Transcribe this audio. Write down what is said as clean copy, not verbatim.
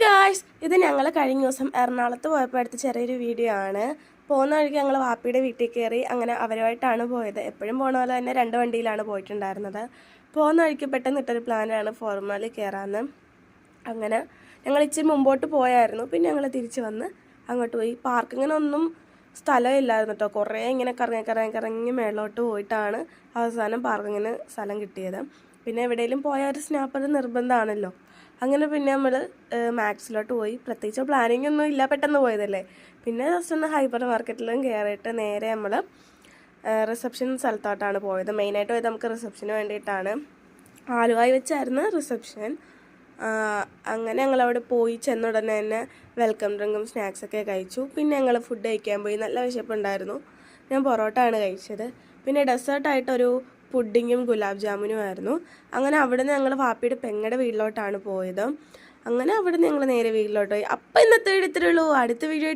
Guys, ഇത് ഞങ്ങൾ കഴിഞ്ഞ ദിവസം എറണാകുളത്ത് പോയപ്പോൾ എടുത്ത ചെറിയൊരു വീഡിയോ ആണ്. പോകുന്ന വഴിക്ക് ഞങ്ങൾ വാപ്പിയുടെ വീട്ടിൽ കയറി. അങ്ങനെ അവരുമായിട്ടാണ് പോയത്. എപ്പോഴും പോണ പോലെ തന്നെ 2 വണ്ടിയിലാണ് പോയിട്ടുണ്ടായിരുന്നത്. പോകുന്ന വഴിക്ക് പെട്ടെന്ന് ഇട്ടൊരു പ്ലാനാണ് ഫോർമാലിൽ കയറാമെന്ന്. അങ്ങനെ ഞങ്ങൾ ഇച്ചിരി മുമ്പോട്ട് പോയായിരുന്നു. പിന്നെ ഞങ്ങൾ തിരിച്ച് വന്ന് അങ്ങോട്ട് പോയി. പാർക്കിങ്ങിനൊന്നും സ്ഥലമില്ലായിരുന്നു കേട്ടോ. കുറേ ഇങ്ങനെ കറങ്ങി മേളോട്ട് പോയിട്ടാണ് അവസാനം പാർക്കിങ്ങിന് സ്ഥലം കിട്ടിയത്. പിന്നെ എവിടെയെങ്കിലും പോയ ഒരു സ്നാപ്പർ നിർബന്ധമാണല്ലോ. അങ്ങനെ പിന്നെ നമ്മൾ മാക്സിലോട്ട് പോയി. പ്രത്യേകിച്ച് പ്ലാനിങ് ഒന്നും ഇല്ല, പെട്ടെന്ന് പോയതല്ലേ. പിന്നെ ജസ്റ്റ് ഒന്ന് ഹൈപ്പർ മാർക്കറ്റിലും കയറിയിട്ട് നേരെ നമ്മൾ റിസപ്ഷൻ സ്ഥലത്തോട്ടാണ് പോയത്. മെയിനായിട്ട് പോയത് നമുക്ക് റിസപ്ഷന് വേണ്ടിയിട്ടാണ്. ആലുവായി വെച്ചായിരുന്നു റിസപ്ഷൻ. അങ്ങനെ ഞങ്ങളവിടെ പോയി ചെന്നുടനെ തന്നെ വെൽക്കം ഡ്രിങ്കും സ്നാക്സൊക്കെ കഴിച്ചു. പിന്നെ ഞങ്ങൾ ഫുഡ് കഴിക്കാൻ പോയി. നല്ല വിശപ്പുണ്ടായിരുന്നു. ഞാൻ പൊറോട്ട ആണ് കഴിച്ചത്. പിന്നെ ഡെസേർട്ടായിട്ടൊരു പുഡിങ്ങും ഗുലാബ് ജാമുനും ആയിരുന്നു. അങ്ങനെ അവിടെ നിന്ന് ഞങ്ങൾ വാപ്പിയുടെ പെങ്ങളുടെ വീട്ടിലോട്ടാണ് പോയത്. അങ്ങനെ അവിടെ നിന്ന് ഞങ്ങൾ നേരെ വീട്ടിലോട്ട് പോയി. അപ്പം ഇന്നത്തെ വീഡിയോ ഇത്രയേ ഉള്ളൂ. അടുത്ത വീഡിയോ